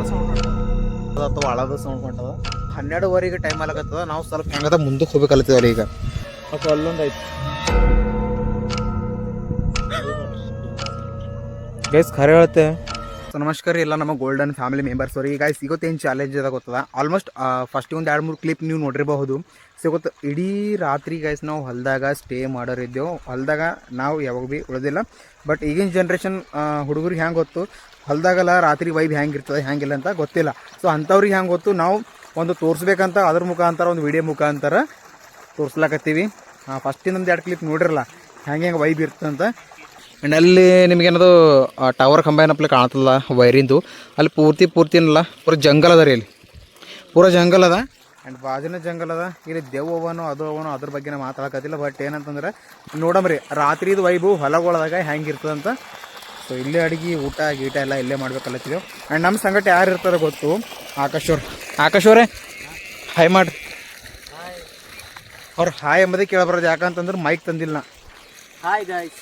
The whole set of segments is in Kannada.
ಅಥವಾ ಅಳದ ಸೌಂಡ್ ಹೊಂಟದ 12ವರೆಗೆ ಟೈಮ್ ಆಗತ್ತದ. ನಾವು ಸ್ವಲ್ಪ ಹೆಂಗದ ಮುಂದಕ್ಕೆ ಹೋಗ್ಬೇಕಲ್ತೀವಲ್ಲ ಈಗ. ಮತ್ತು ಅಲ್ಲೊಂದು ಐತಿ ಗೈಸ್, ಖರೆ ಹೇಳುತ್ತೆ. ಸೊ ನಮಸ್ಕಾರ ಎಲ್ಲ ನಮ್ಮ ಗೋಲ್ಡನ್ ಫ್ಯಾಮಿಲಿ ಮೆಂಬರ್ಸ್ ಅವ್ರಿಗೆ. ಗೈಸ್ ಇವತ್ತೇನು ಚಾಲೆಂಜ್ ಅದ ಗೊತ್ತದ. ಆಲ್ಮೋಸ್ಟ್ ಫಸ್ಟ್ ಒಂದು 2-3 ಕ್ಲಿಪ್ ನೀವು ನೋಡಿರಬಹುದು. ಸೊ ಇವತ್ತು ಇಡೀ ರಾತ್ರಿ ಗೈಸ್ ನಾವು ಹೊಲದಾಗ ಸ್ಟೇ ಮಾಡೋರಿದ್ದೆವು. ಹೊಲದಾಗ ನಾವು ಯಾವಾಗ ಭೀ ಉಳಿದಿಲ್ಲ. ಬಟ್ ಈಗಿನ ಜನ್ರೇಷನ್ ಹುಡುಗರಿಗೆ ಹೆಂಗೆ ಗೊತ್ತು ಹೊಲದಾಗಲ್ಲ ರಾತ್ರಿ ವೈಬ್ ಹೆಂಗೆ ಇರ್ತದೆ ಹೆಂಗಿಲ್ಲ ಅಂತ ಗೊತ್ತಿಲ್ಲ. ಸೊ ಅಂಥವ್ರಿಗೆ ಹೆಂಗೆ ಗೊತ್ತು ನಾವು ಒಂದು ತೋರಿಸ್ಬೇಕಂತ ಅದ್ರ ಮುಖಾಂತರ ಒಂದು ವಿಡಿಯೋ ಮುಖಾಂತರ ತೋರಿಸ್ಲಾಕತ್ತೀವಿ. ಫಸ್ಟಿಂದ ಒಂದು 2 ಕ್ಲಿಪ್ ನೋಡಿರಲ್ಲ ಹೆಂಗೆ ವೈಬ್ ಇರ್ತಂತ. ಆ್ಯಂಡ್ ಅಲ್ಲಿ ನಿಮಗೇನದು ಟವರ್ ಕಂಬ ಏನಪ್ಲೆ ಕಾಣ್ತಲ್ಲ ವೈರಿಂದು. ಅಲ್ಲಿ ಪೂರ್ತಿನಲ್ಲ ಪೂರ ಜಂಗಲ್ ಅದ ರೀ. ಅಲ್ಲಿ ಪೂರ ಜಂಗಲ್ ಅದ. ಆ್ಯಂಡ್ ಬಾಜಿನ ಜಂಗಲ್ ಅದ. ಇಲ್ಲಿ ದೆವ್ವ ಅವನು ಅದು ಅವನು ಅದ್ರ ಬಗ್ಗೆ ಮಾತಾಡಕತ್ತಿಲ್ಲ. ಬಟ್ ಏನಂತಂದ್ರೆ ನೋಡಮ್ರಿ ರಾತ್ರಿದು ವೈಬು ಹೊಲಗೊಳದಾಗ ಹೆಂಗೆ ಇರ್ತದಂತ. ಸೊ ಇಲ್ಲೇ ಅಡುಗೆ ಊಟ ಗೀಟ ಎಲ್ಲ ಇಲ್ಲೇ ಮಾಡ್ಬೇಕಲ್ಲತ್ತಿದ್ದೆವು. ಆ್ಯಂಡ್ ನಮ್ಮ ಸಂಗಟ ಯಾರು ಇರ್ತಾರೆ ಗೊತ್ತು, ಆಕಾಶ್ ಅವರೇ ಹಾಯ್ ಮಾಡ್ರಿ. ಅವ್ರು ಹಾಯ್ ಎಂಬುದೇ ಕೇಳಬಾರ್ದು, ಯಾಕಂತಂದ್ರೆ ಮೈಕ್ ತಂದಿಲ್ಲ. Hi guys.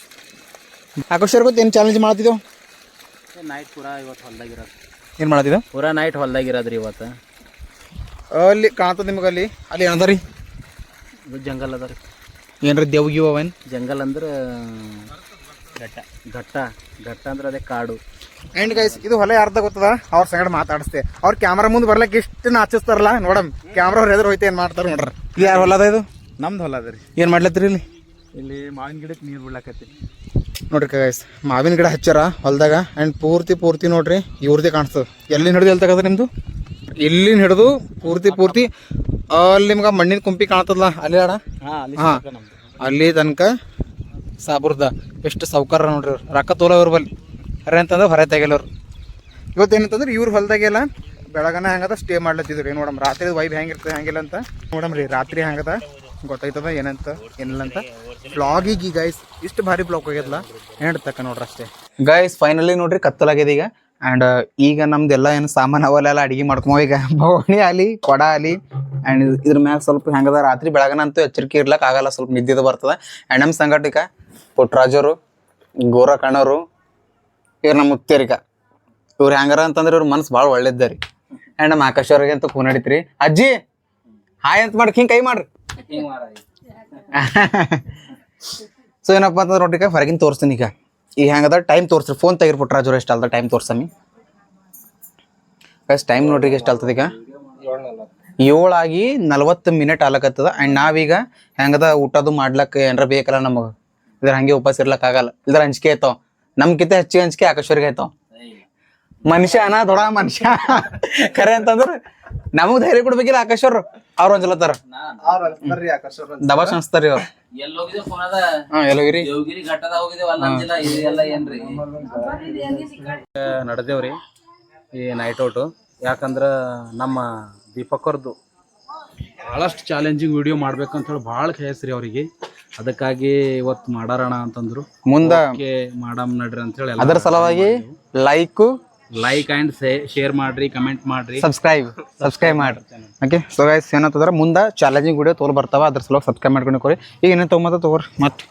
ಆಕಾಶ್ ಅವ್ರ ಗೊತ್ತು ಏನು ಚಾಲೆಂಜ್ ಮಾಡ್ತಿದ್ದೆವು? ನೈಟ್ ಪೂರಾ ಇವತ್ತು ಹೊಲ್ದಾಗಿರೋದು. ಏನು ಮಾಡ್ತಿದ್ದೆವು? ಪೂರಾ ನೈಟ್ ಹೊಲ್ದಾಗಿರೋದ್ರಿ ಇವತ್ತು. ಅಲ್ಲಿ ಕಾಣ್ತದೆ ನಿಮಗೆ. ಅಲ್ಲಿ ಏನದ ರೀ? ಇದು ಜಂಗಲ್ ಅದ ರೀ. ಏನ್ರಿ ದೇವ್ಗಿವ ಅವೇನು? ಜಂಗಲ್ ಅಂದ್ರೆ ಘಟ್ಟ ಅಂದ್ರೆ ಅದೇ ಕಾಡು. ಆ್ಯಂಡ್ ಗೈಸ್ ಇದು ಹೊಲ ಯಾರ್ದ ಗೊತ್ತದ ಅವ್ರ ಸಂಗಡ ಮಾತಾಡಿಸ್ತೆ. ಅವ್ರ ಕ್ಯಾಮ್ರಾ ಮುಂದೆ ಬರ್ಲಿಕ್ಕೆ ಎಷ್ಟು ನಾಚಿಸ್ತಾರಲ್ಲ ನೋಡಮ್. ಕ್ಯಾಮ್ರಾ ಅವ್ರು ಎದುರು ಹೋಯ್ತು ಏನು ಮಾಡ್ತಾರೆ ನೋಡ್ರಿ. ಇದು ಯಾರು ಹೊಲ ಅದ? ಇದು ನಮ್ದು ಹೊಲ ಅದ ರೀ. ಏನು ಮಾಡ್ಲತ್ತೀರಿ ಇಲ್ಲಿ? ಇಲ್ಲಿ ಮಾವಿನ ಗಿಡಕ್ಕೆ ನೀರು ಬಿಡ್ಲಾಕತ್ತಿ ನೋಡ್ರಿ ಗೈಸ್, ಮಾವಿನ ಗಿಡ ಹಚ್ಚಾರ ಹೊಲದಾಗ. ಆ್ಯಂಡ್ ಪೂರ್ತಿ ನೋಡ್ರಿ ಇವ್ರದೇ ಕಾಣಿಸ್ತದೆ. ಎಲ್ಲಿನ ಹಿಡಿದು ಎಲ್ಲಿ ತಗದ ನಿಮ್ಮದು? ಇಲ್ಲಿನ ಹಿಡಿದು ಪೂರ್ತಿ ಅಲ್ಲಿ ನಿಮ್ಗೆ ಮಣ್ಣಿನ ಕುಂಪಿ ಕಾಣ್ತದಲ್ಲ ಅಲ್ಲಿ ಅಡ. ಹಾಂ, ಅಲ್ಲಿ ತನಕ ಸಾಬುರ್ದ ಎಷ್ಟು ಸೌಕರ್ಯ ನೋಡ್ರಿ. ಅವ್ರು ರೊಕ್ಕ ತೋಲವ್ರು ಬಲ್ಲಿ ಅರೆ ಅಂತಂದ್ರೆ ಹೊರ ತೆಗೆಲ್ಲವ್ರು. ಇವತ್ತೇನಂತಂದ್ರೆ ಇವ್ರ ಹೊಲದಾಗೆಲ್ಲ ಬೆಳಗನ ಹೆಂಗದ ಸ್ಟೇ ಮಾಡ್ಲತ್ತಿದ್ರು. ಏನು ನೋಡಮ್ ರಾತ್ರಿ ವೈಬ್ ಹೆಂಗಿರ್ತದೆ ಹೆಂಗಿಲ್ಲ ಅಂತ ನೋಡಮ್ರಿ. ರಾತ್ರಿ ಹೆಂಗದ ಗೊತ್ತಾಯ್ತದ ಏನಂತ ಏನಿಲ್ಲ ಅಂತ. ಬ್ಲಾಗಿಗೆ ಗೈಸ್ ಇಷ್ಟು ಭಾರಿ ಬ್ಲಾಗ್ ಹೋಗ್ಯದಲ್ಲ ಏನು ತಕ್ಕ ನೋಡ್ರಿ ಅಷ್ಟೇ. ಗೈಸ್ ಫೈನಲಿ ನೋಡ್ರಿ ಕತ್ತಲಾಗ್ಯದ ಈಗ. ಆ್ಯಂಡ್ ಈಗ ನಮ್ದೆಲ್ಲ ಏನು ಸಾಮಾನು ಅವಲ್ಲೆಲ್ಲ ಅಡುಗೆ ಮಾಡ್ಕೊಂಬ. ಈಗ ಬವಣಿ ಆಲಿ ಕೊಡ ಆಲಿ. ಆ್ಯಂಡ್ ಇದ್ರ ಮ್ಯಾಗ ಸ್ವಲ್ಪ ಹೆಂಗದ ರಾತ್ರಿ ಬೆಳಗನ ಅಂತೂ ಎಚ್ಚರಿಕೆ ಇರ್ಲಕ್ಕೆ ಆಗಲ್ಲ, ಸ್ವಲ್ಪ ನಿದ್ದೆ ಬರ್ತದೆ. ಆ್ಯಂಡ್ ನಮ್ಮ ಸಂಘಟಿಕ ಪುಟ್ಟರಾಜರು, ಗೋರ ಕಣ್ಣವರು, ಇವ್ರು ನಮ್ಮ ಮುತ್ತೇರಿಕ. ಇವ್ರು ಹೆಂಗಾರ ಅಂತಂದ್ರೆ ಇವ್ರ ಮನಸ್ಸು ಭಾಳ ಒಳ್ಳೇದ್ದ ರೀ. ಆ್ಯಂಡ್ ನಮ್ಮ ಆಕಾಶ್ ಅವ್ರಿಗೆ ಅಂತ ಫೋನ್ ಹಿಡಿತ್ರಿ. ಅಜ್ಜಿ ಹಾಯ್ ಅಂತ ಮಾಡಿ ಹಿಂಗೆ ಕೈ ಮಾಡ್ರಿ. ಸೊ ಏನಪ್ಪ ಅಂತಂದ್ರೆ ನೋಡ್ರಿ ಹೊರಗಿನ ತೋರಿಸ್ತೀನಿ. ಈಗ ಹೆಂಗದ ಟೈಮ್ ತೋರಿಸ್ರಿ. ಫೋನ್ ತೆಗಿರಿ ಪುಟ್ಟರಾಜರು ಎಷ್ಟು ಅಲ್ದ ಟೈಮ್ ತೋರ್ಸಮ್ಮಿ. ಬಸ್ ಟೈಮ್ ನೋಡ್ರಿ ಎಷ್ಟು ಅಲ್ತದ ಈಗ 7:40 ಆಲಕತ್ತದ. ಆ್ಯಂಡ್ ನಾವೀಗ ಹೆಂಗದ ಊಟದು ಮಾಡ್ಲಕ್ಕೆ ಏನಾರ ಬೇಕಲ್ಲ ನಮಗೆ. ಇದ್ರ ಹಂಗೆ ಉಪವಾಸ ಇರ್ಲಕ್ಕೆ ಆಗಲ್ಲ. ಇದ್ರ ಅಂಜಿಕೆ ಆಯ್ತಾವ ನಮ್ಗಿಂತ ಹೆಚ್ಚಿಗೆ ಅಂಜಿಕೆ ಆಕಾಶವ್ರಿಗೆ ಆಯ್ತಾವ. ಮನುಷ್ಯ ದೊಡ್ಡ ಮನುಷ್ಯ ಖರೆ ಅಂತಂದ್ರೆ ನಮಗ್ ಧೈರ್ಯ ಕೊಡ್ಬೇಕಿಲ್ಲ ಆಕಾಶವ್ರು. ಅವ್ರು ಒಂದ್ಸಲತ್ತಾರ ದಬಾಶ್ ಅನ್ಸ್ತಾರ್ರಿ ಅವ್ರು. ನಡೆದೇವ್ರಿ ಈ ನೈಟ್ ಔಟು. ಯಾಕಂದ್ರ ನಮ್ಮ ದೀಪಕ್ಕರ್ದು ಭಾಳಷ್ಟು ಚಾಲೆಂಜಿಂಗ್ ವಿಡಿಯೋ ಮಾಡ್ಬೇಕಂತ ಹೇಳಿ ಭಾಳ ಕೇಳಿಸ್ರಿ ಅವ್ರಿಗೆ. ಅದಕ್ಕಾಗಿ ಇವತ್ತು ಮಾಡಾರಣ ಅಂತಂದ್ರು. ಮುಂದೆ ಮಾಡಮ್ ನಡ್ರಿ ಅಂತ ಹೇಳಿ ಅದರ ಸಲುವಾಗಿ ಲೈಕ್ ಆ್ಯಂಡ್ ಶೇರ್ ಮಾಡ್ರಿ, ಕಮೆಂಟ್ ಮಾಡ್ರಿ, ಸಬ್ಸ್ಕ್ರೈಬ್ ಮಾಡ್ರಿ. ಓಕೆ ಸೊ ಗೈಸ್ ಏನಂತಂದ್ರೆ ಮುಂದೆ ಚಾಲೆಂಜಿಂಗ್ ವಿಡಿಯೋ ತೋಲ್ ಬರ್ತಾವ. ಅದ್ರ ಸಲುವಾಗಿ ಸಬ್ಸ್ಕ್ರೈಬ್ ಮಾಡ್ಕೊಂಡು ಹೋಗ್ರಿ. ಈಗ ಏನೇನು ತೊಗೊಂಬತ್ತ ಮತ್ತೆ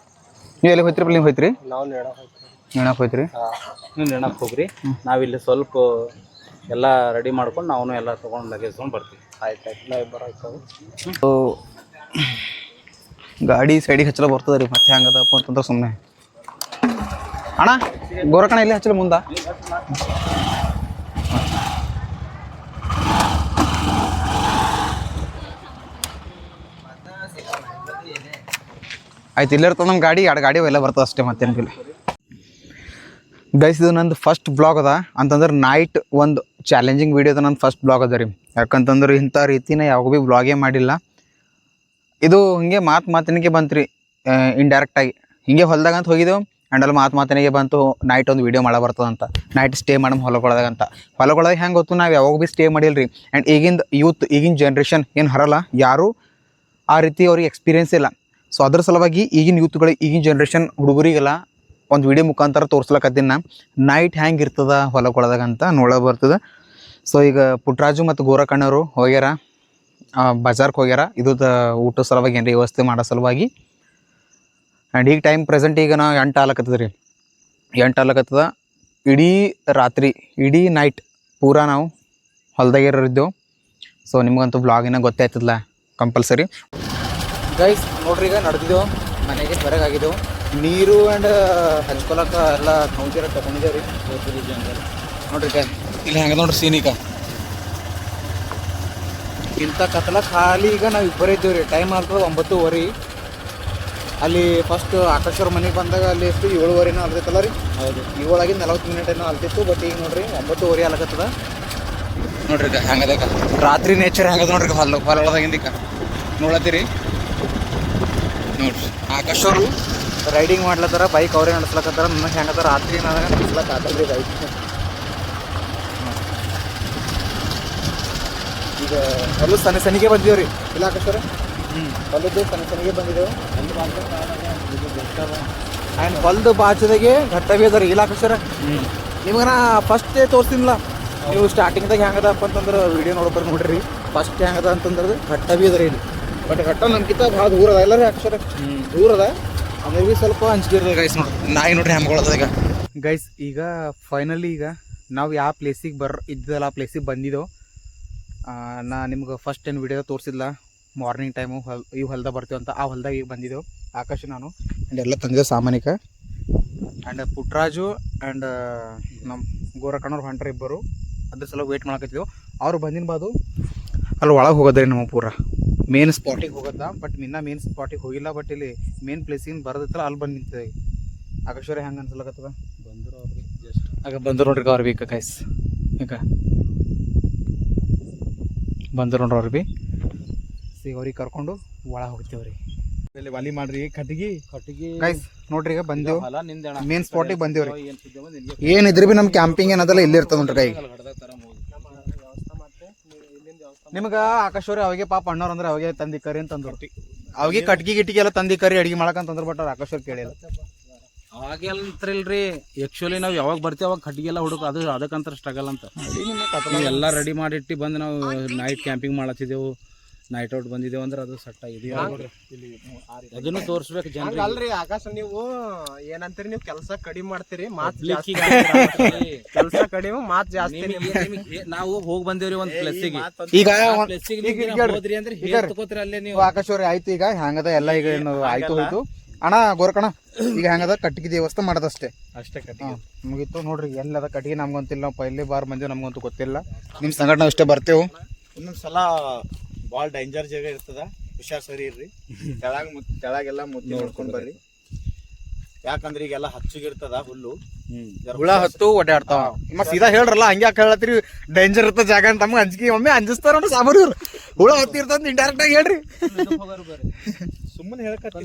ನೀವು ಎಲ್ಲಿ ಹೋಯ್ತಿರಿ? ನೀವು ಹೋಯ್ತಿರಿ? ನಾವು ನೆಣಕ್ಕೆ ಹೋಯ್ತಿರಿ? ನೀವು ನೆಣಕ್ಕೆ ಹೋಗ್ರಿ. ನಾವಿಲ್ಲಿ ಸ್ವಲ್ಪ ಎಲ್ಲ ರೆಡಿ ಮಾಡ್ಕೊಂಡು ನಾವು ಎಲ್ಲ ತೊಗೊಂಡು ಲಗೇಜ್ಕೊಂಡು ಬರ್ತೀವಿ. ಆಯ್ತು ಗಾಡಿ ಸೈಡಿಗೆ ಹಚ್ಚಲ ಬರ್ತದೆ ರೀ. ಮತ್ತೆ ಹೆಂಗದಪ್ಪ ಅಂತಂದ್ರೆ ಸುಮ್ಮನೆ ಅಣ್ಣ ಗೋರಕಣ ಇಲ್ಲಿ ಹಚ್ಚಲ ಮುಂದೆ. ಆಯ್ತು ಇಲ್ಲೇ ಇರ್ತದೆ ನಮ್ಮ ಗಾಡಿ. 2 ಗಾಡಿ ಎಲ್ಲ ಬರ್ತದೆ ಅಷ್ಟೇ, ಮತ್ತೇನಿಲ್ಲ. ಗೈಸ್ ಇದು ನಂದು ಫಸ್ಟ್ ಬ್ಲಾಗ್ ಅದ ಅಂತಂದ್ರೆ ನೈಟ್ ಒಂದು ಚಾಲೆಂಜಿಂಗ್ ವಿಡಿಯೋದ ನಂದು ಫಸ್ಟ್ ಬ್ಲಾಗ್ ಅದ ರೀ. ಯಾಕಂತಂದ್ರೆ ಇಂಥ ರೀತಿನ ಯಾವಾಗ ಭೀ ಬ್ಲಾಗೇ ಮಾಡಿಲ್ಲ. ಇದು ಹಿಂಗೆ ಮಾತಿನಿಗೆ ಬಂತು ರೀ ಇಂಡೈರೆಕ್ಟಾಗಿ. ಹಿಂಗೆ ಹೊಲ್ದಾಗ ಅಂತ ಹೋಗಿದ್ದೆವು. ಆ್ಯಂಡ್ ಅಲ್ಲಿ ಮಾತಿನಿಗೆ ಬಂತು ನೈಟ್ ಒಂದು ವೀಡಿಯೋ ಮಾಡೋ ಬರ್ತದಂತ. ನೈಟ್ ಸ್ಟೇ ಮಾಡಮ್ ಹೊಲಗೊಳದಾಗಂತ. ಹೊಲಗೊಳದಾಗ ಹೆಂಗೆ ಗೊತ್ತು ನಾವು ಯಾವಾಗ ಭೀ ಸ್ಟೇ ಮಾಡಿಲ್ಲ ರೀ. ಆ್ಯಂಡ್ ಈಗಿನ ಜನ್ರೇಷನ್ ಏನು ಹರಲ್ಲ ಯಾರು ಆ ರೀತಿ ಅವ್ರಿಗೆ ಎಕ್ಸ್ಪೀರಿಯೆನ್ಸ್ ಇಲ್ಲ. ಸೊ ಅದ್ರ ಸಲುವಾಗಿ ಈಗಿನ ಜನ್ರೇಷನ್ ಹುಡುಗರಿಗೆಲ್ಲ ಒಂದು ವಿಡಿಯೋ ಮುಖಾಂತರ ತೋರ್ಸ್ಲಕತ್ತೀನಿ. ನೈಟ್ ಹೆಂಗೆ ಇರ್ತದ ಹೊಲಗೊಳದಾಗ ಅಂತ ನೋಡೋ ಬರ್ತದೆ. ಸೊ ಈಗ ಪುಟ್ಟರಾಜು ಮತ್ತು ಗೋರಕಣ್ಣವರು ಹೋಗ್ಯಾರ ಬಜಾರ್ಗೆ ಹೋಗ್ಯಾರ. ಇದು ಊಟದ ಸಲುವಾಗಿ ಏನ್ರಿ ವ್ಯವಸ್ಥೆ ಮಾಡೋ ಸಲುವಾಗಿ. ಆ್ಯಂಡ್ ಈಗ ಟೈಮ್ ಪ್ರೆಸೆಂಟ್ ಈಗ ನಾವು 8 ಆಗ್ಲಕತ್ತದ ರೀ. 8 ಆಗ್ಲಕತ್ತದ. ಇಡೀ ರಾತ್ರಿ ಇಡೀ ನೈಟ್ ಪೂರಾ ನಾವು ಹೊಲ್ದಾಗಿರೋರಿದ್ದೆವು. ಸೊ ನಿಮಗಂತೂ ಬ್ಲಾಗಿನ ಗೊತ್ತೇ ಆಯ್ತದಲ್ಲ ಕಂಪಲ್ಸರಿ. ಗೈಸ್ ನೋಡ್ರಿ, ಈಗ ನಡೆದಿದ್ದೆವು ಮನೆಗೆ ಹೊರಗಾಗಿದ್ದೆವು. ನೀರು ಆ್ಯಂಡ್ ಹಂಚ್ಕೊಳಕ ಎಲ್ಲ ಕೌಂಟಿರ ತಗೊಂಡಿದ್ದೇವೆ ರೀ. ನೋಡ್ರಿ ಈಗ ಇಲ್ಲಿ ಹೆಂಗೆ ನೋಡ್ರಿ ಸೀನ್. ಈಗ ಇಂಥ ಕತ್ಲ ಖಾಲಿ ಈಗ ನಾವು ಇಬ್ಬರೇ ಇದ್ದೇವೆ ರೀ. ಟೈಮ್ ಆಗ್ತದೆ 9:30. ಅಲ್ಲಿ ಫಸ್ಟ್ ಆಕಾಶವ್ರ ಮನೆಗೆ ಬಂದಾಗ ಅಲ್ಲಿ ಎಷ್ಟು 7:30 ಅಲ್ತೈತಲ್ಲ ರೀ. ಹೌದು, 7:40 ಮಿನಿಟ್ ಏನೋ ಅಲ್ತಿತ್ತು. ಬಟ್ ಈಗ ನೋಡ್ರಿ 9:30 ಅಲಕತ್ತದ. ನೋಡ್ರಿ ಈಗ ಹೆಂಗದ ಈಗ ರಾತ್ರಿ ನೇಚರ್ ಹೆಂಗದ ನೋಡ್ರಿ. ಹೊಲದಾಗಿಂದ ಈಗ ನೋಡತ್ತೀರಿ ನೋಡ್ರಿ. ಆಕಾಶವ್ರು ರೈಡಿಂಗ್ ಮಾಡ್ಲತ್ತಾರ, ಬೈಕ್ ಅವರೇ ನಡೆಸ್ಲಕತ್ತಾರ. ನನಗೆ ಹೆಂಗದ ರಾತ್ರಿ ನನಗೆ ನಡೆಸ್ಲಕ್ಕ ಆಗಲ್ರಿ ಬೈಕ್. ಈಗ ಹೊಲ ಸನಿಗೆ ಬಂದಿದ್ದೇವೆ ರೀ. ಇಲ್ಲ ಆಕಾಶವ್ರೆ, ಹೊಲದ್ದು ಸನಿಗೆ ಬಂದಿದ್ದೇವೆ. ಆ್ಯಂಡ್ ಹೊಲದ ಬಾಚದಾಗೆ ಘಟ್ಟ ಬಿ ಅದ ರೀ. ಇಲ್ಲ ಆಕಾಶವ್ರೆ, ನಿಮ್ಗೆ ನಾ ಫಸ್ಟೇ ತೋರಿಸ್ತೀನಿಲ್ಲ. ನೀವು ಸ್ಟಾರ್ಟಿಂಗ್ದಾಗ ಹೆಂಗದಪ್ಪ ಅಂತಂದ್ರೆ ವೀಡಿಯೋ ನೋಡ್ಬಾರ್ದು ನೋಡ್ರಿ. ಫಸ್ಟ್ ಹೆಂಗದ ಅಂತಂದ್ರೆ ಘಟ್ಟ ಬಿ ಅದ ರೀ ಇಲ್ಲಿ. ಬಟ್ ಘಟ್ಟ ನಮ್ಗಿಂತ ಭಾಳ ದೂರ ಅದ. ಇಲ್ಲ ರೀ ಆಕಾಶವ್ರೆ, ದೂರ ಅದ. ಅಂದ್ರೆ ಬಿ ಸ್ವಲ್ಪ ಹಂಚ್ಕಿರ್ತದೆ ಗೈಸ್. ನೋಡ್ರಿ ನಾಯಿ ನೋಡ್ರಿ ಹೆಮ್ಗೊಳದ ಈಗ ಗೈಸ್. ಈಗ ಫೈನಲಿ ಈಗ ನಾವು ಯಾವ ಪ್ಲೇಸಿಗೆ ಇದ್ದಲ್ಲ ಆ ಪ್ಲೇಸಿಗೆ ಬಂದಿದ್ದೆವು. ನಾ ನಿಮ್ಗೆ ಫಸ್ಟ್ ಏನು ವಿಡಿಯೋ ತೋರಿಸಿಲ್ಲ. ಮಾರ್ನಿಂಗ್ ಟೈಮು ಈ ಹೊಲ್ದಾಗ ಬರ್ತೀವಿ ಅಂತ. ಆ ಹೊಲ್ದಾಗ ಈಗ ಬಂದಿದ್ದೆವು ಆಕಾಶ ನಾನು. ಆ್ಯಂಡ್ ಎಲ್ಲ ತಂದಿದ್ದೆವು ಸಾಮಾನಿಕ. ಆ್ಯಂಡ್ ಪುಟ್ರಾಜು ಆ್ಯಂಡ್ ನಮ್ಮ ಗೋರಕಣ್ಣವ್ರು ಹೊಂಟ್ರ ಇಬ್ಬರು. ಅದ್ರ ಸಲ ವೇಟ್ ಮಾಡಕತ್ತಿದ್ದೆವು. ಅವ್ರು ಬಂದಿನ ಬಾದು ಅಲ್ಲಿ ಒಳಗೆ ಹೋಗೋದ್ರಿ ನಮ್ಮ ಪೂರ ಮೇನ್ ಸ್ಪಾಟಿಗೆ ಹೋಗೋದ. ಬಟ್ ಇನ್ನೂ ಮೇನ್ ಸ್ಪಾಟಿಗೆ ಹೋಗಿಲ್ಲ. ಬಟ್ ಇಲ್ಲಿ ಮೇನ್ ಪ್ಲೇಸಿಗೆ ಬರೋದಿತ್ತಲ್ಲ ಅಲ್ಲಿ ಬಂದು ನಿಂತಿದೆ. ಆಕಾಶವ್ರೆ ಹೆಂಗೆ ಅನ್ಸಲಕತ್ತದ? ಬಂದರು ಅವ್ರಿಗೆ ಜಸ್ಟ್ ಆಗ ಬಂದರು ನೋಡ್ರಿ ಅವ್ರು ಬಿ ಕೈಸ್. ಈಗ ಬಂದರು ನೋಡ್ರಿ ಅವ್ರು ಬಿ. ಈಗ ಅವ್ರಿಗೆ ಕರ್ಕೊಂಡು ಒಳಗೆ ಹೋಗ್ತೇವ್ರಿ. ಇಲ್ಲಿ ವಾಲಿ ಮಾಡ್ರಿ ಕಟ್ಟಿಗೆ ಗೈಸ್. ನೋಡ್ರಿ ಈಗ ಬಂದೇವು ಮೇನ್ ಸ್ಪಾಟಿಗೆ ಬಂದೇವ್ರಿ. ಏನಿದ್ರಿ ಬಿ ನಮ್ಮ ಕ್ಯಾಂಪಿಂಗ್ ಏನದಲ್ಲ ಇಲ್ಲಿ ಇರ್ತದೆ ನೋಡ್ರಿ. ಕೈ ನಿಮ್ಗೆ ಆಕಾಶವ್ರಿ ಅವಾಗೆ ಪಾಪ ಅಣ್ಣವ್ರು ಅಂದ್ರೆ ಅವಾಗೆ ತಂದಿ ಕರಿ ಅಂತಂದ್ರು. ಅವಾಗೆ ಕಟ್ಗಿ ಎಲ್ಲ ತಂದಿ ಕರಿ ಅಡಿಗೆ ಮಾಡಕಂತಂದ್ರು. ಬಟ್ ಅವ್ರು ಆಕಾಶವ್ರು ಕೇಳಿಲ್ಲ. ಅವಾಗೆಲ್ರಿ ಆ್ಯಕ್ಚುಲಿ ನಾವು ಯಾವಾಗ ಬರ್ತೀವಿ ಅವಾಗ ಕಟ್ಟಿಗೆಲ್ಲ ಹುಡುಕ ಅದು ಅದಕ್ಕಂತ ಸ್ಟ್ರಗಲ್ ಅಂತ. ಎಲ್ಲ ರೆಡಿ ಮಾಡಿಟ್ಟು ಬಂದು ನಾವು ನೈಟ್ ಕ್ಯಾಂಪಿಂಗ್ ಮಾಡತ್ತಿದ್ದೆವು. ನೈಟ್ ಔಟ್ ಬಂದಿದ್ದೇವೆ ಅಂದ್ರೆ ಅದು ಸೆಟ್ ಆಗಿದೆ. ಅದನ್ನು ತೋರಿಸ್ಬೇಕು ಜನ. ಅಲ್ರಿ ಆಕಾಶ, ನೀವು ಏನಂತೀರಿ, ನೀವು ಕೆಲಸ ಕಡಿಮೆ ಮಾಡ್ತೀರಿ, ಮಾತ್ ಕೆಲಸ ಕಡಿಮೆ ಮಾತ್ ಜಾಸ್ತಿ. ನಾವು ಹೋಗಿ ಬಂದೇವ್ರಿ ಒಂದ್ ಪ್ಲೇಸಿಗೆ. ಈಗ ಹೋದ್ರಿ ಅಂದ್ರೆ ಹೇಳ್ಕೋತ್ರಿ ಅಲ್ಲೇ ನೀವು. ಆಕಾಶವ್ರಿ ಆಯ್ತು ಈಗ ಹೆಂಗದ ಎಲ್ಲ ಈಗ ಏನು ಆಯ್ತು ಹೋಯ್ತು. ಅಣ್ಣ ಗೋರಕಣ ಈಗ ಹೆಂಗದ ಕಟ್ಟಿಗೆ ದೇವಸ್ಥಾನ ಮಾಡೋದಷ್ಟೇ ಅಷ್ಟೇ. ಕಟ್ಟಿಗೆ ಮುಗೀತು ನೋಡ್ರಿ. ಎಲ್ಲದ ಕಟ್ಟಿಗೆ ನಮ್ಗಂತಿಲ್ಲ. ನಾವು ಪೈಲೆ ಬಾರ್ ಬಂದೇವು, ನಮ್ಗಂತೂ ಗೊತ್ತಿಲ್ಲ. ನಿಮ್ಮ ಸಂಗಡ ನಾವು ಇಷ್ಟೇ ಬರ್ತೇವೆ. ಒಂದೊಂದ್ಸಲ ಭಾಳ ಡೇಂಜರ್ ಜಾಗ ಇರ್ತದ, ಹುಷಾರ್ ಸರಿ ಇರ್ರಿ. ತೆಳಗೆಲ್ಲ ಮುತ್ತಿ ನೋಡ್ಕೊಂಡ್ ಬರ್ರಿ. ಯಾಕಂದ್ರೆ ಈಗೆಲ್ಲ ಹಚ್ಚಗಿರ್ತದ ಹುಲ್ಲು, ಹುಳ ಹತ್ತು ಓಡಾಡ್ತಾವ. ಮತ್ತೆ ಸೀದಾ ಹೇಳ್ರಲ್ಲ, ಹಂಗೆ ಯಾಕೆ ಹೇಳತ್ತೀರಿ ಡೇಂಜರ್ ಇರ್ತದ ಜಾಗ ಅಂತ? ನಮ್ಗೆ ಅಂಜಿಕೆ ಒಮ್ಮೆ ಅಂಜಿಸ್ತಾರ ನೋಡ್ರಿ ಸಾಮಾನು. ಹುಳ ಹತ್ತಿರ್ತದ ಇಂಡೈರೆಕ್ಟ್ ಆಗಿ ಹೇಳ್ರಿ. ಸುಮ್ಮನೆ ಹೇಳಕತ್ತಿ.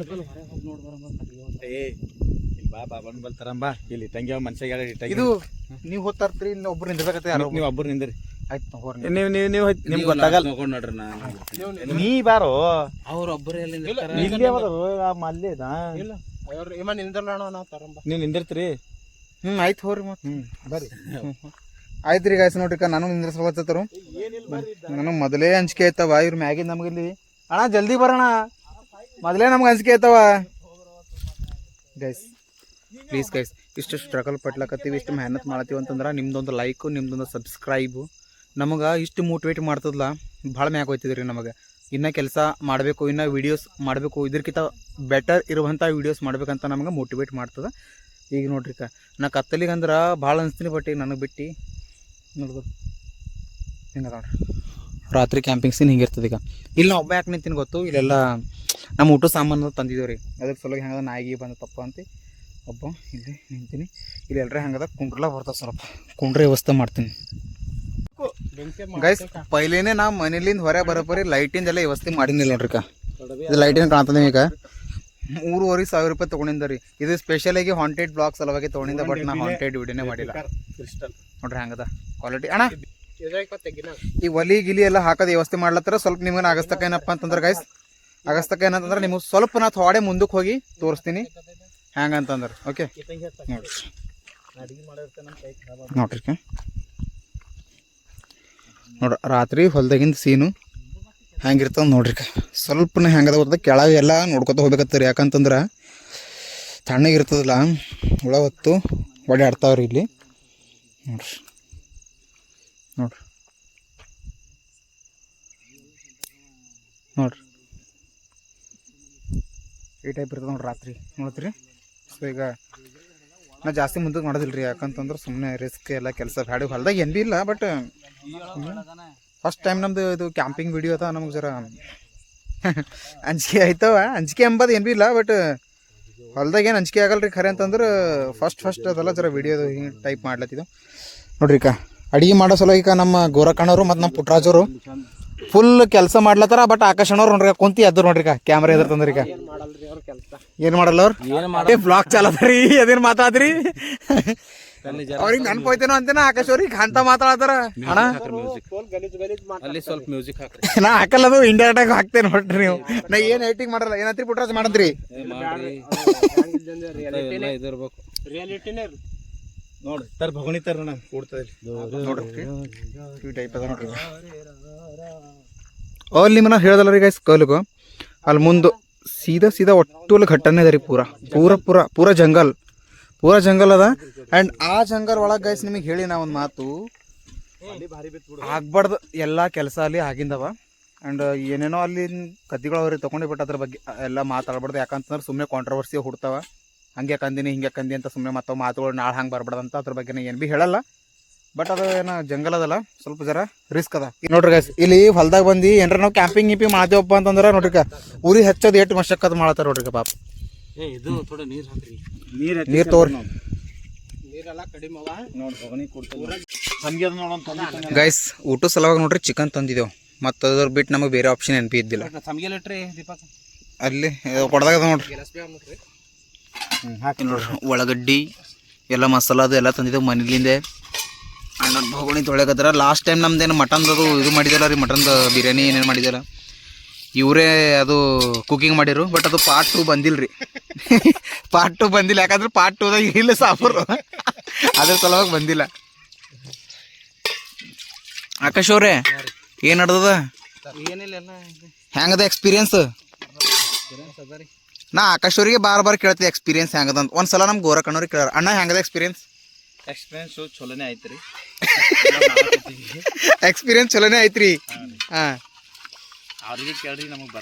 ಬಾ ಬಂದ್ ಬಲ್ತಾರಂಬಾ ಇಲ್ಲಿ ತಂಗಿ ಮನ್ಸಿಗೆ. ಇದು ನೀವು ಹೋಗ್ತಾರ್ತೀರಿ, ಇಲ್ಲಿ ಒಬ್ರು ನಿಂದಿರ್ಬೇಕತ್ತೆ. ಯಾರು ನೀವು ಒಬ್ಬರು ನಿಂದ್ರಿ. ಆಯ್ತು ಹೋಗ್ರಿ. ನೀವು ನಿಮ್ಗೆ ಗೊತ್ತಾಗಲ್ಲ ನೋಡ್ರಿ. ನೀ ಬಾರೋ, ಅವ್ರೊಬ್ಬರೇ ನೀವು ನಿಂದಿರ್ತೀರಿ. ಆಯ್ತು ಹೋಗ್ರಿ. ಮತ್ತೆ ಬರ್ರಿ. ಆಯ್ತು ರೀ ಗಾಯ್ಸ್. ನೋಡ್ರಿ ನಾನು ನಿಂದ್ರಿಸ್ಕೊಳತ್ತರು. ನನಗೆ ಮೊದಲೇ ಅಂಜಿಕೆ ಆಯ್ತವ ಇವ್ರ ಮ್ಯಾಗಿಂದ. ನಮ್ಗೆ ಇಲ್ಲಿ ಅಣ್ಣ ಜಲ್ದಿ ಬರೋಣ, ಮೊದಲೇ ನಮ್ಗೆ ಅಂಜಿಕೆ ಆಯ್ತವ ಗೈಸ್. ಪ್ಲೀಸ್ ಗೈಸ್, ಇಷ್ಟು ಸ್ಟ್ರಗಲ್ ಪಟ್ಲಕತ್ತೀವಿ, ಇಷ್ಟು ಮೆಹನತ್ ಮಾಡತ್ತೀವಿ ಅಂತಂದ್ರೆ ನಿಮ್ದೊಂದು ಲೈಕು, ನಿಮ್ದೊಂದು ಸಬ್ಸ್ಕ್ರೈಬು ನಮಗೆ ಇಷ್ಟು ಮೋಟಿವೇಟ್ ಮಾಡ್ತದಲ್ಲ, ಭಾಳ ಮ್ಯಾಗ ಹೋಯ್ತಿದ್ರಿ ರೀ ನಮಗೆ. ಇನ್ನೂ ಕೆಲಸ ಮಾಡಬೇಕು, ಇನ್ನೂ ವೀಡಿಯೋಸ್ ಮಾಡಬೇಕು, ಇದಕ್ಕಿಂತ ಬೆಟರ್ ಇರುವಂಥ ವೀಡಿಯೋಸ್ ಮಾಡ್ಬೇಕಂತ ನಮಗೆ ಮೋಟಿವೇಟ್ ಮಾಡ್ತದೆ. ಈಗ ನೋಡ್ರಿ ನಾ ಕತ್ತಲಿಗೆ ಅಂದ್ರೆ ಭಾಳ ಅನಿಸ್ತೀನಿ. ಬಟ್ ಈಗ ನನಗೆ ಬಿಟ್ಟು ನೋಡ್ಬೋದು ಹಿಂಗೆ ನೋಡ್ರಿ ರಾತ್ರಿ ಕ್ಯಾಂಪಿಂಗ್ ಸೀನ್ ಹಿಂಗಿರ್ತದೆ. ಈಗ ಇಲ್ಲಿ ನಾವು ಒಬ್ಬ ಯಾಕೆ ನಿಂತೀನಿ ಗೊತ್ತು, ಇಲ್ಲೆಲ್ಲ ನಮ್ಮ ಊಟ ಸಾಮಾನು ತಂದಿದ್ದೇವೆ ರೀ. ಅದ್ರ ಸಲುವಾಗಿ ಹೆಂಗದ ನಾಯಿಗೆ ಬಂದ ತಪ್ಪ ಅಂತ ಒಬ್ಬ ಇಲ್ಲಿ ನಿಂತೀನಿ. ಇಲ್ಲಿ ಎಲ್ಲರೇ ಹೆಂಗದ ಕುಂಡ್ರಲ್ಲ ಬರ್ತದೆ, ಸ್ವಲ್ಪ ಕುಂಡ್ರೆ ವ್ಯವಸ್ಥೆ ಮಾಡ್ತೀನಿ ಗೈಸ್. ಪೈಲೇನೆ ನಾವು ಮನೇಲಿಂದ ಹೊರ ಬರೋಬ್ಬರಿ ಲೈಟಿಂದೆಲ್ಲ ವ್ಯವಸ್ಥೆ ಮಾಡಿನಿಲ್ಲ ನೋಡ್ರಿ. ಇದು ಲೈಟಿನ ಕಾಣ್ತದೆ. ಈಗ 3,500 ರೂಪಾಯಿ ತೊಗೊಂಡಿದ್ದ ರೀ. ಇದು ಸ್ಪೆಷಲಾಗಿ ಹಾಂಟೆಡ್ ಬ್ಲಾಗ್ ಸಲುವಾಗಿ ತೊಗೊಂಡಿದ್ದ. ಬಟ್ ನಾ ಹಾಂಟೆಡ್ ವಿಡಿಯೋನೇ ಮಾಡಿಲ್ಲ. ನೋಡ್ರಿ ಹೆಂಗದ ಕ್ವಾಲಿಟಿ. ಅಣ್ಣ ಈ ಒಲಿ ಗಿಲಿ ಎಲ್ಲ ಹಾಕೋದು ವ್ಯವಸ್ಥೆ ಮಾಡ್ಲತ್ತಾರ. ಸ್ವಲ್ಪ ನಿಮ್ಗೆ ಆಗಸ್ತಕ್ಕ ಏನಪ್ಪ ಅಂತಂದ್ರೆ ಗೈಸ್, ಆಗಸ್ತಕ್ಕ ಏನಂತಂದ್ರೆ ನಿಮ್ಗೆ ಸ್ವಲ್ಪ ನಾ ಥೋಡೆ ಮುಂದಕ್ಕೆ ಹೋಗಿ ತೋರಿಸ್ತೀನಿ ಹೆಂಗಂತಂದ್ರೆ. ಓಕೆ ನೋಡ್ರಿ ನೋಡ್ರಿ ರಾತ್ರಿ ಹೊಲ್ದಾಗಿಂದ ಸೀನು ಹೆಂಗಿರ್ತದೆ ನೋಡ್ರಿ. ಸ್ವಲ್ಪನೇ ಹೆಂಗದ ಗೊತ್ತದ, ಕೆಳಗೆ ಎಲ್ಲ ನೋಡ್ಕೊತ ಹೋಗ್ಬೇಕತ್ತೀರಿ. ಯಾಕಂತಂದ್ರೆ ತಣ್ಣಗಿರ್ತದಲ್ಲ, ಹುಳ ಹೊತ್ತು ಓಡಾಡ್ತಾವ್ರಿ ಇಲ್ಲಿ ನೋಡ್ರಿ. ನೋಡ್ರಿ ನೋಡ್ರಿ ಈ ಟೈಪ್ ಇರ್ತದೆ ನೋಡ್ರಿ ರಾತ್ರಿ ನೋಡ್ತೀರಿ. ಸೊ ಈಗ ನಾ ಜಾಸ್ತಿ ಮುಂದಕ್ಕೆ ಮಾಡೋದಿಲ್ಲ ರೀ, ಯಾಕಂತಂದ್ರೆ ಸುಮ್ಮನೆ ರಿಸ್ಕ್ ಎಲ್ಲ ಕೆಲಸ ಬ್ಯಾಡಿ ಹೊಲ್ದಾಗ ಏನು ಭೀ ಇಲ್ಲ. ಬಟ್ ಫಸ್ಟ್ ಟೈಮ್ ನಮ್ದು ಇದು ಕ್ಯಾಂಪಿಂಗ್ ವಿಡಿಯೋ ಅದ, ನಮ್ಗೆ ಜರ ಅಂಜಿಕೆ ಆಯ್ತವ. ಅಂಜಿಕೆ ಎಂಬುದು ಏನು ಭೀ ಇಲ್ಲ, ಬಟ್ ಹೊಲ್ದಾಗ ಏನು ಅಂಜಿಕೆ ಆಗಲ್ಲ ರೀ. ಖರೆ ಅಂತಂದ್ರೆ ಫಸ್ಟ್ ಅದೆಲ್ಲ ಜರ ವಿಡಿಯೋದು ಹಿಂಗೆ ಟೈಪ್ ಮಾಡ್ಲತ್ತಿದ್ದು ನೋಡ್ರಿ. ಈಗ ಅಡುಗೆ ಮಾಡೋ ಸಲ ಈಗ ನಮ್ಮ ಗೋರಕ್ಕಣ್ಣವರು ಮತ್ತು ನಮ್ಮ ಪುಟ್ರಾಜವರು ಫುಲ್ ಕೆಲಸ ಮಾಡ್ಲತ್ತಾರ. ಬಟ್ ಆಕಾಶಣ್ಣವ್ರು ನೋಡ್ರಿ ಕುಂತಿ ಎದ್ರು ನೋಡ್ರಿ ಕ್ಯಾಮ್ರಾ ಎದ್ರ ತಂದ್ರಿ. ಈಗ ಏನು ಮಾಡಲ್ಲ ಅವ್ರು ಬ್ಲಾಗ್ ಚಾಲತ್ರಿ, ಅದೇನು ಮಾತಾದ್ರಿ ಅವ್ರಿಗೆ ನೆನಪು ಹೋಯ್ತೇನೋ ಅಂತೇನ. ಆಕಾಶ್ ಅವ್ರಿಗೆ ಅಂತ ಮಾತಾಡತಾರ ಅಣ್ಣ. ಅಲ್ಲಿ ಸ್ವಲ್ಪ ಮ್ಯೂಸಿಕ್ ಹಾಕ್ರಿ. ನಾ ಹಾಕಲ್ಲ, ಅದು ಇಂಡೈರೆಕ್ಟ್ ಆಗಿ ಹಾಕ್ತೇನೆ ನೋಡ್ರಿ. ನೀವು ನಾ ಏನು ಎಡಿಟಿಂಗ್ ಮಾಡಲ್ಲ. ಏನಂತ್ರಿ ಪುಟ್ರಾಜ್ ಮಾಡಂತ್ರಿ ನೋಡ್ರಿ ತರ್ ಭಗಣಿ ತರ ಕೂಡ್ತದೆ ನೋಡ್ರಿ ಈ ಟೈಪ್ ಅದ ನೋಡ್ರಿ. ಅಲ್ಲಿ ನಿಮ್ಮನ್ನ ಹೇಳ್ದಲ್ಲ ರೀ ಗೈಸ್ ಕಲ್ಗು ಅಲ್ಲಿ ಮುಂದೆ ಸೀದಾ ಒಟ್ಟು ಅಲ್ಲಿ ಘಟ್ಟನೆ ಅದ ರೀ. ಪೂರ ಜಂಗಲ್ ಅದ. ಆ್ಯಂಡ್ ಆ ಜಂಗಲ್ ಒಳಗೆ ಗೈಸ್ ನಿಮಗೆ ಹೇಳಿ ನಾ ಒಂದು ಮಾತು ಆಗ್ಬಾರ್ದು. ಎಲ್ಲ ಕೆಲಸ ಅಲ್ಲಿ ಆಗಿಂದವ. ಆ್ಯಂಡ್ ಏನೇನೋ ಅಲ್ಲಿ ಕದ್ದಿಗಳು ಅವ್ರಿಗೆ ತೊಗೊಂಡು ಬಿಟ್ಟು ಅದ್ರ ಬಗ್ಗೆ ಎಲ್ಲ ಮಾತಾಡ್ಬಾರ್ದು. ಯಾಕಂತಂದ್ರೆ ಸುಮ್ಮನೆ ಕಾಂಟ್ರವರ್ಸಿ ಹುಡ್ತಾವ. ಹಂಗೆ ಕಂದಿನಿ ಹಿಂಗೆ ಕಂದಿ ಅಂತ ಸುಮ್ಮನೆ ಮತ್ತೆ ಮಾತುಗಳು ನಾಳೆ ಹಂಗೆ ಬರ್ಬಾರ್ದಂತ ಅದ್ರ ಬಗ್ಗೆ ಏನು ಭೀ ಹೇಳಲ್ಲ. ಬಟ್ ಅದು ಏನೋ ಜಂಗಲ್ ಅದಲ್ಲ, ಸ್ವಲ್ಪ ಜರ ರಿಸ್ಕ್ ಅದ. ನೋಡ್ರಿ ಗೈಸ್ ಇಲ್ಲಿ ಹೊಲ್ದಾಗ ಬಂದು ಏನ್ರ ನಾವು ಕ್ಯಾಂಪಿಂಗ್ ಮಾಡ್ತೇವಪ್ಪ ಅಂತಂದ್ರೆ ನೋಡ್ರಿ ಉರಿ ಹಚ್ಚೋದು ಎಷ್ಟು ಮಶಕ್ಕದ್ ಮಾಡತ್ತಾರ ನೋಡ್ರಿ ಪಾಪ. ನೀರು ತೋರಿ ಗೈಸ್. ಊಟ ಸಲುವಾಗಿ ನೋಡ್ರಿ ಚಿಕನ್ ತಂದಿದ್ದೇವು. ಮತ್ತು ಅದ್ರ ಬಿಟ್ಟು ನಮಗೆ ಬೇರೆ ಆಪ್ಷನ್ ಏನು ಭೀ ಇದ್ದಿಲ್ಲ. ಅಲ್ಲಿ ಕೊಡ್ದಾಗ ನೋಡ್ರಿ ಹಾಕಿ ನೋಡ್ರಿ ಉಳ್ಳಾಗಡ್ಡಿ ಎಲ್ಲ ಮಸಾಲ ಅದು ಎಲ್ಲ ತಂದಿದ್ದೇವೆ ಮನೇಲಿಂದೆ. ಅಣ್ಣ ಭಗೋಣಿ ತೊಳೆಗದ್ರ ಲಾಸ್ಟ್ ಟೈಮ್ ನಮ್ದೇನು ಮಟನ್ದು ಇದು ಮಾಡಿದಲ್ಲ ರೀ, ಮಟನ್ದು ಬಿರಿಯಾನಿ ಏನೇನು ಮಾಡಿದಲ್ಲ ಇವರೇ ಅದು ಕುಕಿಂಗ್ ಮಾಡಿರು. ಬಟ್ ಅದು ಪಾರ್ಟ್ 2 ಬಂದಿಲ್ಲ ರೀ. ಪಾರ್ಟ್ 2 ಬಂದಿಲ್ಲ, ಯಾಕಂದ್ರೆ ಪಾರ್ಟ್ 2ದಾಗ ಇಲ್ಲ ಸಾಫರು, ಅದ್ರ ಸಲುವಾಗಿ ಬಂದಿಲ್ಲ. ಆಕಾಶ್ ಅವ್ರೆ ಏನು ನಡ್ದದ? ಹೆಂಗದ ಎಕ್ಸ್ಪೀರಿಯನ್ಸ್? ನಾ ಆಕಾಶ್ ಅವ್ರಿಗೆ ಬಾರ್ ಕೇಳ್ತೀವಿ ಎಕ್ಸ್ಪೀರಿಯನ್ಸ್ ಹೆಂಗದ ಅಂತ. ಒಂದ್ಸಲ ನಮ್ಮ ಗೋರಕ್ಕಣ್ಣವ್ರಿಗೆ ಕೇಳಾರ, ಅಣ್ಣ ಹೆಂಗದ ಎಕ್ಸ್ಪೀರಿಯನ್ಸ್ ಚಲೋನೇ ಐತ್ರಿ. ಎಕ್ಸ್ಪೀರಿಯನ್ಸ್ ಚಲೋನೇ ಐತ್ರಿ. ಹಾಂ ಅವ್ರಿಗೆ ಕೇಳ್ರಿ, ನಮಗೆ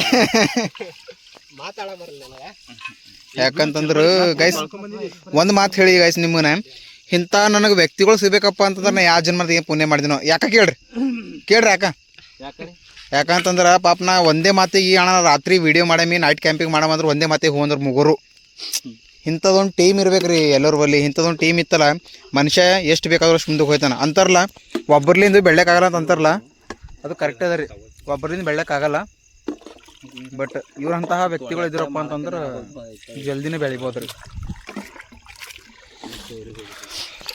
ಯಾಕಂತಂದ್ರೆ ಗೈಸ್ ಒಂದು ಮಾತು ಹೇಳಿ ಗೈಸ್ ನಿಮ್ಮನ್ನ, ಇಂಥ ನನಗೆ ವ್ಯಕ್ತಿಗಳು ಸಿಗ್ಬೇಕಪ್ಪ ಅಂತಂದ್ರೆ ನಾ ಯಾವ ಜನ್ಮದ ಏನು ಪುಣ್ಯ ಮಾಡಿದಿನೋ. ಯಾಕೆ ಕೇಳ್ರಿ ಯಾಕಂತಂದ್ರೆ ಪಾಪ ನಾ ಒಂದೇ ಮಾತಿಗೆ ಅಣ್ಣ ರಾತ್ರಿ ವಿಡಿಯೋ ಮಾಡಮಿ ನೈಟ್ ಕ್ಯಾಂಪಿಂಗ್ ಮಾಡಮಂದ್ರೆ ಒಂದೇ ಮಾತಿಗೆ ಹೋದ್ರೆ ಮುಗೋರು. ಇಂಥದೊಂದು ಟೀಮ್ ಇರ್ಬೇಕು ರೀ ಎಲ್ಲರ ಬಲ್ಲಿ. ಇಂಥದೊಂದು ಟೀಮ್ ಇತ್ತಲ್ಲ ಮನುಷ್ಯ ಎಷ್ಟು ಬೇಕಾದ್ರೂ ಅಷ್ಟು ಮುಂದಕ್ಕೆ ಹೋಯ್ತಾನ. ಅಂತಾರಲ್ಲ ಒಬ್ಬರ್ಲಿಂದ ಬೆಳ್ಳಕ್ಕಾಗಲ್ಲ ಅಂತ ಅಂತಾರಲ್ಲ, ಅದು ಕರೆಕ್ಟ್ ಅದ ರೀ. ಒಬ್ಬರಿಂದ ಬೆಳ್ಳಕ್ಕಾಗಲ್ಲ. ಬಟ್ ಇವ್ರಂತಹ ವ್ಯಕ್ತಿಗಳು ಇದ್ರಪ್ಪ ಅಂತಂದ್ರೆ ಜಲ್ದಿನೇ ಬೆಳಿಬೋದು ರೀ.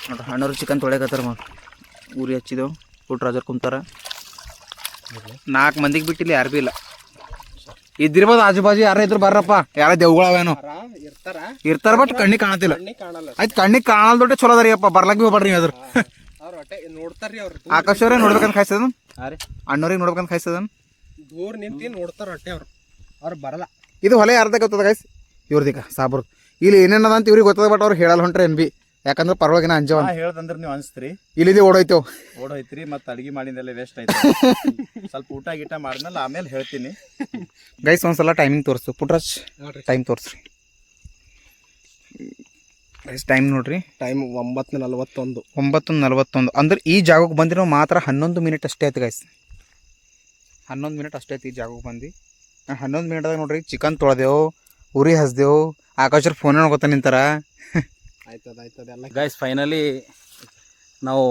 ನೋಡ್ರಿ ಅಣ್ಣವ್ರು ಚಿಕನ್ ತೊಳೆಕತ್ತಾರ. ಊರಿ ಹಚ್ಚಿದೆವು, ಪುಟ್ರಾಜರ್ ಕುಂತಾರ. 4 ಮಂದಿಗೆ ಬಿಟ್ಟಿಲ್ಲ, ಯಾರು ಭೀ ಇಲ್ಲ. ಇದ್ದಿರ್ಬೋದು ಆಜು ಬಾಜು ಯಾರ ಇದ್ರು ಬರ್ರಪ್ಪ, ಯಾರ ದೇವ್ಗಳವೇನೋ ಇರ್ತಾರ. ಬಟ್ ಕಣ್ಣಿಗೆ ಕಾಣತಿಲ್ಲ. ಆಯ್ತು ಕಣ್ಣಿಗೆ ಕಾಣಲ್ ದೊಡ್ಡ ಚಲೋ ಅದ ರೀ ಅಪ್ಪ, ಬರ್ಲಕ್ ಭೀ ಹೋಗ್ಬಾರ್ರಿ ನೀವು ಅದ್ರ. ಆಕಾಶ್ ಅವ್ರೆ ನೋಡ್ಬೇಕಂತ ಕಾಯ್ಸದ, ಅಣ್ಣವ್ರಿಗೆ ನೋಡ್ಬೇಕಂತ ಕಾಯ್ಸದ. ದೂರ ನಿಂತಿ ನೋಡ್ತಾರ ಹೊಟ್ಟೆ ಅವ್ರು ಬರಲ್ಲ. ಇದು ಹೊಲೆ ಯಾರ್ದಾಗ ಗೊತ್ತದ ಗೈಸ್? ಇವ್ರದೀಗ ಸಾಬ್ರದ್. ಇಲ್ಲಿ ಏನೇನದ ಅಂತ ಇವ್ರಿಗೆ ಗೊತ್ತದ, ಬಟ್ ಅವ್ರು ಹೇಳಲ್ಲ ಹೊಂಟ್ರೆ ಏನ್ ಬಿ. ಯಾಕಂದ್ರೆ ಪರವಾಗಿನ ಅಂಜವ ಹೇಳ್ದಂದ್ರೆ ನೀವು ಅನ್ಸ್ತ್ರಿ ಇಲ್ಲಿದೆ ಓಡೋಯ್ತ್ರಿ. ಮತ್ತೆ ಅಡಿಗೆ ಮಾಡಿದೆಲ್ಲ ವೇಸ್ಟ್ ಆಯ್ತು. ಸ್ವಲ್ಪ ಊಟ ಗೀಟ ಮಾಡಿದ್ಮೇಲೆ ಆಮೇಲೆ ಹೇಳ್ತೀನಿ ಗೈಸ್. ಒಂದ್ಸಲ ಟೈಮಿಂಗ್ ತೋರಿಸು ಪುಟ್ರಾಜ್, ಟೈಮ್ ತೋರಿಸ್ರಿ ಗೈಸ್. ಟೈಮ್ ನೋಡ್ರಿ, ಟೈಮ್ 9:41. 9:41 ಅಂದ್ರೆ ಈ ಜಾಗಕ್ಕೆ ಬಂದಿರೋ ಮಾತ್ರ 11 ಮಿನಿಟ್ ಅಷ್ಟೇ ಆಯ್ತು ಗೈಸ್. 11 ಮಿನಿಟ್ ಅಷ್ಟೇ ಆಯ್ತು ಈ ಜಾಗಕ್ಕೆ ಬಂದು. 11 ಮಿನಿಟ್ದಾಗ ನೋಡ್ರಿ ಚಿಕನ್ ತೊಳೆದೆವು, ಉರಿ ಹಚ್ದೆವು. ಆಕಾಶರ್ ಫೋನ್ ನೋಡ್ಕೊತ ನಿಂತಾರ. ಆಯ್ತದ ಗೈಸ್ ಫೈನಲಿ ನಾವು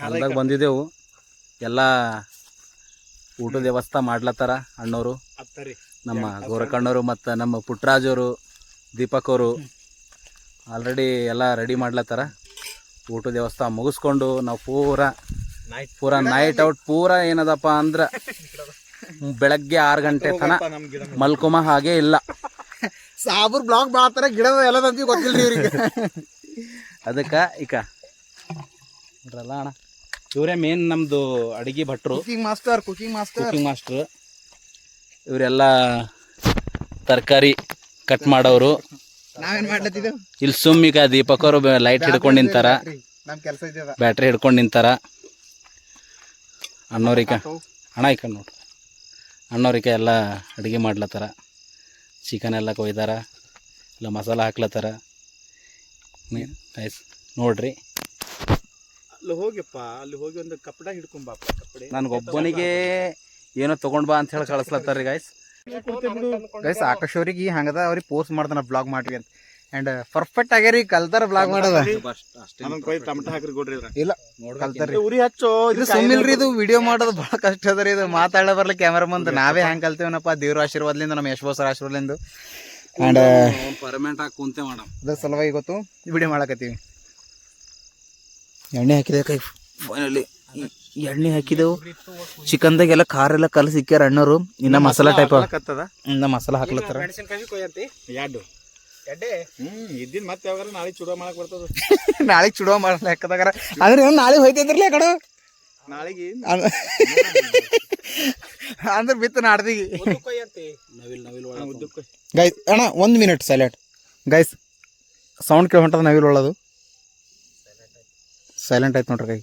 ಹೊಲ್ದಾಗ ಬಂದಿದ್ದೆವು. ಎಲ್ಲ ಊಟದ ವ್ಯವಸ್ಥೆ ಮಾಡ್ಲತ್ತಾರ ಅಣ್ಣವರು, ನಮ್ಮ ಗೋರಕ್ಕಣ್ಣವರು ಮತ್ತು ನಮ್ಮ ಪುಟ್ರಾಜವರು, ದೀಪಕ್ ಅವರು ಆಲ್ರೆಡಿ ಎಲ್ಲ ರೆಡಿ ಮಾಡ್ಲತ್ತಾರ. ಊಟದ ವ್ಯವಸ್ಥೆ ಮುಗಿಸ್ಕೊಂಡು ನಾವು ಪೂರ ನೈಟ್ ಔಟ್ ಪೂರ ಏನದಪ್ಪ ಅಂದ್ರೆ ಬೆಳಗ್ಗೆ 6 ಗಂಟೆ ತನಕ ಮಲ್ಕೊಮ ಹಾಗೆ ಇಲ್ಲ. ಸಾಬೂರ್ ಬ್ಲಾಗ್ ಬಾಳ್ತಾರ, ಗಿಡದ ಎಲ್ಲ ತಂದಿ ಗೊತ್ತಿಲ್ರಿ ಇವ್ರಿಗೆ. ಅದಕ್ಕೆ ಈಗ ಇರಲ್ಲ ಅಣ್ಣ, ಇವರೇ ಮೇನ್ ನಮ್ಮದು ಅಡುಗೆ ಭಟ್ರು, ಕುಕಿಂಗ್ ಮಾಸ್ಟರ್. ಇವರೆಲ್ಲ ತರಕಾರಿ ಕಟ್ ಮಾಡೋರು. ನಾವೇನ್ ಮಾಡ್ಲತ್ತಿದ್ದೇವೆ ಇಲ್ಲಿ ಸುಮ್ಮೀಗ ದೀಪಕ್ ಅವರು ಲೈಟ್ ಹಿಡ್ಕೊಂಡು ನಿಂತಾರ, ನಮ್ ಕೆಲಸ ಇದೆ, ಬ್ಯಾಟ್ರಿ ಹಿಡ್ಕೊಂಡು ನಿಂತಾರ. ಅಣ್ಣವ್ರಿಕ ಅಣ್ಣ ಈ ಕಡೆ ನೋಡ್ರಿ, ಅಣ್ಣವ್ರಿಗೆ ಎಲ್ಲ ಅಡುಗೆ ಮಾಡ್ಲತ್ತಾರ. ಚಿಕನ್ ಎಲ್ಲ ಕೊಯ್ದಾರ, ಎಲ್ಲ ಮಸಾಲ ಹಾಕ್ಲತ್ತಾರ. ಗೈಸ್ ನೋಡ್ರಿ, ಅಲ್ಲಿ ಹೋಗಿಪ್ಪ, ಅಲ್ಲಿ ಹೋಗಿ ಒಂದು ಕಪ್ಪಡ ಹಿಡ್ಕೊಂಬಾಪ. ಕಪ್ಪಡೆ ನನಗೊಬ್ಬನಿಗೆ ಏನೋ ತೊಗೊಂಡು ಬಾ ಅಂತ ಹೇಳಿ ಕಳಿಸ್ಲತ್ತಾರ ರೀ ಗೈಸ್. ಗೈಸ್ ಆಕಾಶ್ ಅವ್ರಿಗೆ ಹಂಗದ ಅವ್ರಿಗೆ ಪೋಸ್ಟ್ ಮಾಡ್ತಾನ ಬ್ಲಾಗ್ ಮಾಡ್ರಿ ಅಂತ. ಆ್ಯಂಡ್ ಪರ್ಫೆಕ್ಟ್ ಆಗ್ಯಾರಿ, ಕಲ್ತಾರ ಬ್ಲಾಗ್ ಮಾಡೋದ. ಅದೊಂದು ಕೊಯ್ ಟಮಟ ಹಾಕ್ರಿ ಕೊಡ್ರಿ ಇದ್ರ. ಇಲ್ಲ ಕಲ್ತಾರ್ರಿ. ಉರಿ ಹಚ್ಚೋ ಇದು ಸುಮ್ಮಿಲ್ರಿ, ಇದು ವಿಡಿಯೋ ಮಾಡೋದು ಭಾಳ ಕಷ್ಟ ಅದ ರೀ. ಇದು ಮಾತಾಡ ಬರ್ಲಿ ಕ್ಯಾಮ್ರಾ ಮುಂದೆ. ನಾವೇ ಹ್ಯಾಂಗೆ ಕಲ್ತೇವನಪ್ಪ, ದೇವ್ರ ಆಶೀರ್ವಾದಲಿಂದ, ನಮ್ಮ ಯಶ್ ಸರ್ ಆಶೀರ್ವಾದಲಿಂದ. ಆ್ಯಂಡ್ ಪರ್ಮನೆಂಟ್ ಹಾಕಿ ಕುಂತೆ ಮಾಡಮ್. ಅದ್ರ ಸಲುವಾಗಿ ಗೊತ್ತು ವಿಡಿಯೋ ಮಾಡಕತ್ತೀವಿ. ಎಣ್ಣೆ ಹಾಕಿದೆ ಕೈ, ಫೈನಲಿ ಎಣ್ಣೆ ಹಾಕಿದೆವು. ಚಿಕನ್ದಾಗೆಲ್ಲ ಖಾರ ಎಲ್ಲ ಕಲಸಿ ಇಕ್ಕ್ಯಾರ ಅಣ್ಣವರು. ಇನ್ನ ಮಸಾಲ ಟೈಪ್ ಇನ್ನ ಮಸಾಲ ಹಾಕ್ಲತ್ತಾರ. ಮೆಣಸಿನ್ಕಾಯಿ ಕೊಯ್ಯಂತಿ ಎರಡು ಎಡ್ಡೆ ಇದ್ದಿನ ಮತ್ತೆ ಯಾವಾಗ ನಾಳೆ ಚೂಡ ಮಾಡಕ್ ಬರ್ತದ. ನಾಳೆಗೆ ಚುಡುವ ಮಾಡಲ್ಲ ಲೆಕ್ಕದಾಗಾರ. ಅಂದ್ರೆ ನಾಳೆ ಹೋಯ್ತೈತ್ರಲ್ಲ ಆ ಕಡೆ ನಾಳೆಗೆ ಅಂದ್ರೆ ಬಿತ್ತು ನಾಡ್ದಿಗೆ. ಕೊಯ್ಯಂತಿ ಉದ್ದಕ್ಕೆ ಗೈಸ್ ಅಣ್ಣ 1 ಮಿನಿಟ್ ಸೈಲೆಂಟ್. ಗೈಸ್ ಸೌಂಡ್ ಕೇಳಿ ಹೊಂಟದ ನವಿಲ್ ಒಳ್ಳದು. ಸೈಲೆಂಟ್ ಆಯ್ತು ನೋಡ್ರಿ ಕೈ.